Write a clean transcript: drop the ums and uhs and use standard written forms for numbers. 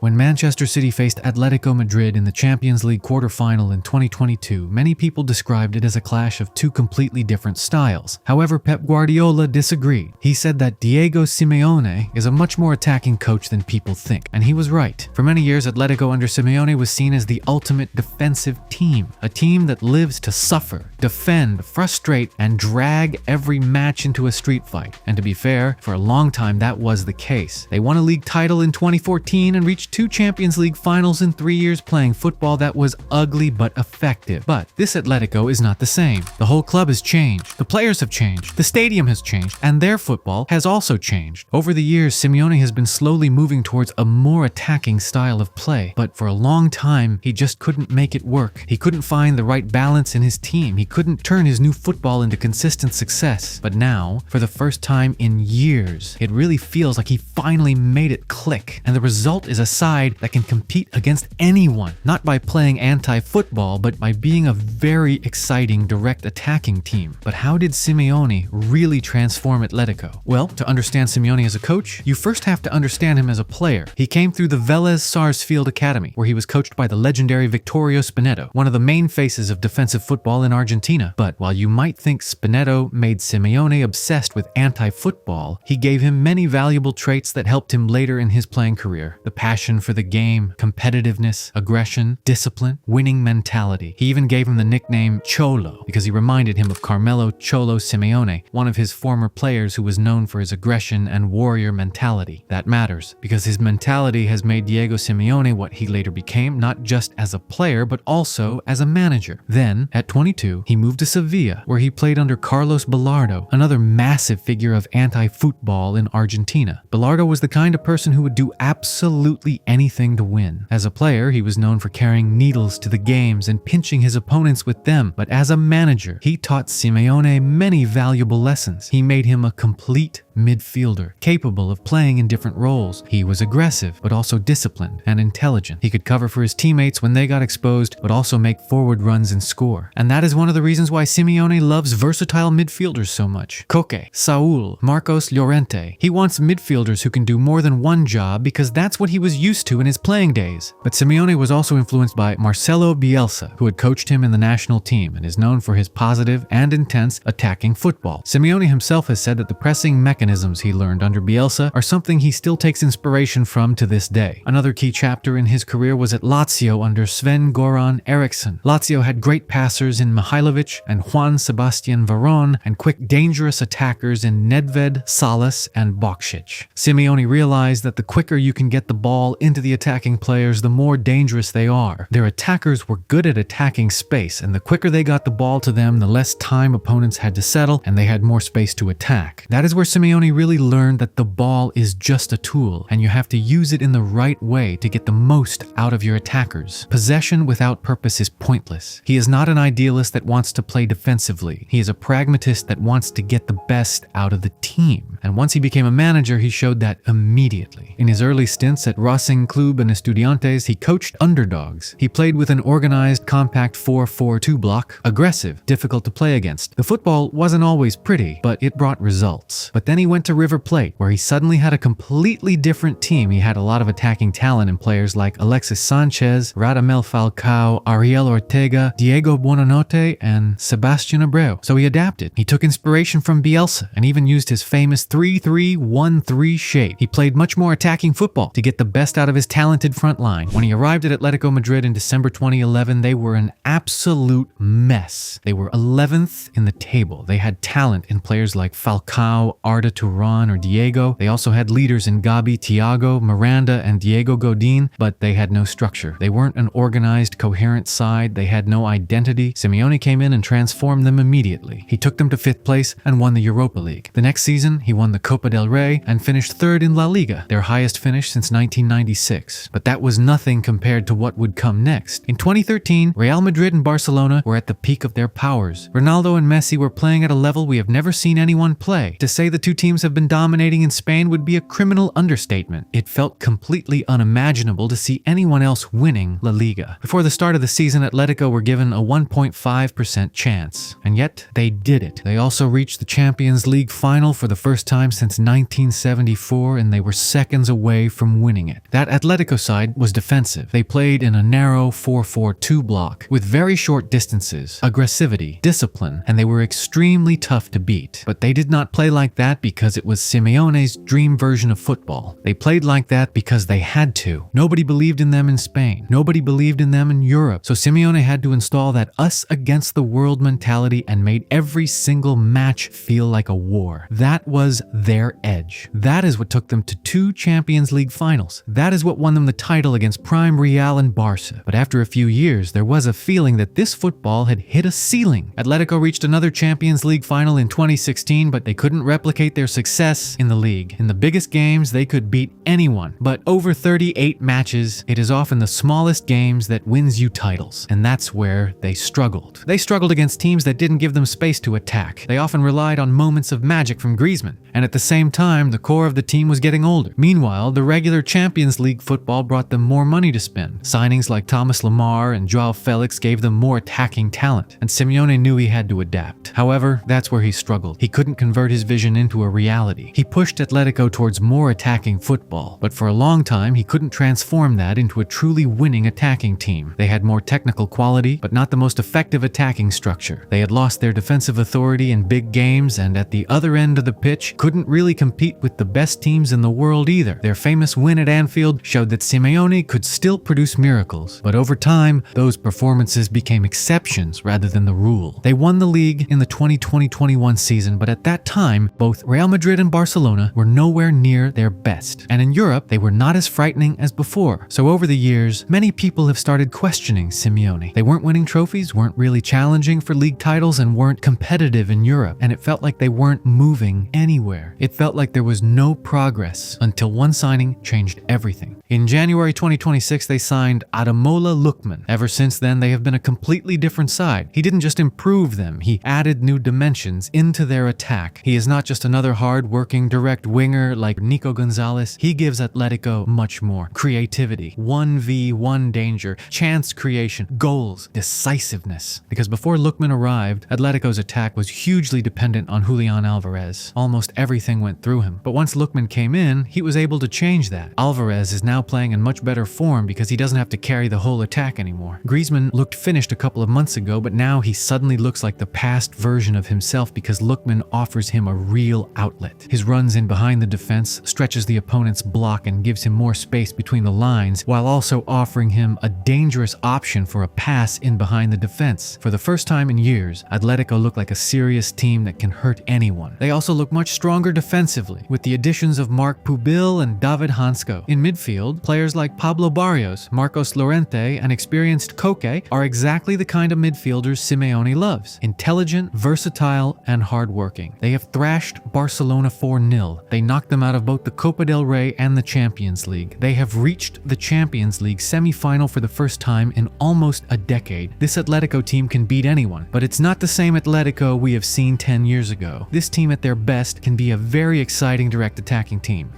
When Manchester City faced Atletico Madrid in the Champions League quarter-final in 2022, many people described it as a clash of two completely different styles. However, Pep Guardiola disagreed. He said that Diego Simeone is a much more attacking coach than people think, and he was right. For many years, Atletico under Simeone was seen as the ultimate defensive team, a team that lives to suffer, defend, frustrate, and drag every match into a street fight. And to be fair, for a long time that was the case. They won a league title in 2014 and reached 2 Champions League finals in 3 years playing football that was ugly but effective. But this Atletico is not the same. The whole club has changed. The players have changed. The stadium has changed. And their football has also changed. Over the years, Simeone has been slowly moving towards a more attacking style of play. But for a long time, he just couldn't make it work. He couldn't find the right balance in his team. He couldn't turn his new football into consistent success. But now, for the first time in years, it really feels like he finally made it click. And the result is a side that can compete against anyone, not by playing anti-football, but by being a very exciting direct attacking team. But how did Simeone really transform Atletico? Well, to understand Simeone as a coach, you first have to understand him as a player. He came through the Vélez Sarsfield Academy, where he was coached by the legendary Victorio Spinetto, one of the main faces of defensive football in Argentina. But while you might think Spinetto made Simeone obsessed with anti-football, he gave him many valuable traits that helped him later in his playing career. The passion for the game, competitiveness, aggression, discipline, winning mentality. He even gave him the nickname Cholo because he reminded him of Carmelo Cholo Simeone, one of his former players who was known for his aggression and warrior mentality. That matters because his mentality has made Diego Simeone what he later became, not just as a player but also as a manager. Then, at 22, he moved to Sevilla, where he played under Carlos Bilardo, another massive figure of anti-football in Argentina. Bilardo was the kind of person who would do absolutely anything to win. As a player, he was known for carrying needles to the games and pinching his opponents with them, but as a manager, he taught Simeone many valuable lessons. He made him a complete midfielder, capable of playing in different roles. He was aggressive, but also disciplined and intelligent. He could cover for his teammates when they got exposed, but also make forward runs and score. And that is one of the reasons why Simeone loves versatile midfielders so much. Koke, Saul, Marcos Llorente. He wants midfielders who can do more than one job because that's what he was used to in his playing days. But Simeone was also influenced by Marcelo Bielsa, who had coached him in the national team and is known for his positive and intense attacking football. Simeone himself has said that the pressing mechanisms he learned under Bielsa are something he still takes inspiration from to this day. Another key chapter in his career was at Lazio under Sven-Goran Eriksson. Lazio had great passers in Mihailovic and Juan Sebastian Veron and quick, dangerous attackers in Nedved, Salas, and Bokšić. Simeone realized that the quicker you can get the ball into the attacking players, the more dangerous they are. Their attackers were good at attacking space, and the quicker they got the ball to them, the less time opponents had to settle, and they had more space to attack. That is where Simeone really learned that the ball is just a tool, and you have to use it in the right way to get the most out of your attackers. Possession without purpose is pointless. He is not an idealist that wants to play defensively. He is a pragmatist that wants to get the best out of the team. And once he became a manager, he showed that immediately. In his early stints at Racing Club and Estudiantes, he coached underdogs. He played with an organized, compact 4-4-2 block, aggressive, difficult to play against. The football wasn't always pretty, but it brought results. But then he went to River Plate, where he suddenly had a completely different team. He had a lot of attacking talent in players like Alexis Sanchez, Radamel Falcao, Ariel Ortega, Diego Buonanotte, and Sebastian Abreu. So he adapted. He took inspiration from Bielsa and even used his famous 3-3-1-3 shape. He played much more attacking football to get the best out of his talented front line. When he arrived at Atletico Madrid in December 2011, they were an absolute mess. They were 11th in the table. They had talent in players like Falcao, Arda Turan, or Diego. They also had leaders in Gabi, Thiago, Miranda, and Diego Godin, but they had no structure. They weren't an organized, coherent side. They had no identity. Simeone came in and transformed them immediately. He took them to 5th place and won the Europa League. The next season, he won the Copa del Rey and finished 3rd in La Liga, their highest finish since 1996. But that was nothing compared to what would come next. In 2013, Real Madrid and Barcelona were at the peak of their powers. Ronaldo and Messi were playing at a level we have never seen anyone play. To say the two teams have been dominating in Spain would be a criminal understatement. It felt completely unimaginable to see anyone else winning La Liga. Before the start of the season, Atletico were given a 1.5% chance, and yet they did it. They also reached the Champions League final for the first time since 1974, and they were seconds away from winning it. That Atletico side was defensive. They played in a narrow 4-4-2 block with very short distances, aggressivity, discipline, and they were extremely tough to beat. But they did not play like that because it was Simeone's dream version of football. They played like that because they had to. Nobody believed in them in Spain. Nobody believed in them in Europe. So Simeone had to install that us against the world mentality and made every single match feel like a war. That was their edge. That is what took them to 2 Champions League finals. That is what won them the title against prime Real and Barca. But after a few years, there was a feeling that this football had hit a ceiling. Atletico reached another Champions League final in 2016, but they couldn't replicate their success in the league. In the biggest games, they could beat anyone. But over 38 matches, it is often the smallest games that wins you titles. And that's where they struggled. They struggled against teams that didn't give them space to attack. They often relied on moments of magic from Griezmann. And at the same time, the core of the team was getting older. Meanwhile, the regular Champions League football brought them more money to spend. Signings like Thomas Lemar and Joao Felix gave them more attacking talent, and Simeone knew he had to adapt. However, that's where he struggled. He couldn't convert his vision into a reality. He pushed Atletico towards more attacking football, but for a long time, he couldn't transform that into a truly winning attacking team. They had more technical quality, but not the most effective attacking structure. They had lost their defensive authority in big games, and at the other end of the pitch, couldn't really compete with the best teams in the world either. Their famous win at Anfield showed that Simeone could still produce miracles, but over time, those performances became exceptions rather than the rule. They won the league in the 2020-21 season, but at that time, both Real Madrid and Barcelona were nowhere near their best. And in Europe, they were not as frightening as before. So over the years, many people have started questioning Simeone. They weren't winning trophies, weren't really challenging for league titles, and weren't competitive in Europe. And it felt like they weren't moving anywhere. It felt like there was no progress until one signing changed everything. In January 2026, they signed Ademola Lookman. Ever since then, they have been a completely different side. He didn't just improve them, he added new dimensions into their attack. He is not just another hard-working direct winger like Nico Gonzalez. He gives Atletico much more. Creativity, 1v1 danger, chance creation, goals, decisiveness. Because before Lookman arrived, Atletico's attack was hugely dependent on Julian Alvarez. Almost everything went through him. But once Lookman came in, he was able to change that. Alvarez is now playing in much better form because he doesn't have to carry the whole attack anymore. Griezmann looked finished a couple of months ago, but now he suddenly looks like the past version of himself because Lookman offers him a real outlet. His runs in behind the defense stretches the opponent's block and gives him more space between the lines, while also offering him a dangerous option for a pass in behind the defense. For the first time in years, Atletico look like a serious team that can hurt anyone. They also look much stronger defensively, with the additions of Marc Pubil and David Hansko. In midfield, players like Pablo Barrios, Marcos Llorente, and experienced Koke are exactly the kind of midfielders Simeone loves. Intelligent, versatile, and hardworking. They have thrashed Barcelona 4-0. They knocked them out of both the Copa del Rey and the Champions League. They have reached the Champions League semi-final for the first time in almost a decade. This Atletico team can beat anyone, but it's not the same Atletico we have seen 10 years ago. This team at their best can be a very exciting direct attacking team.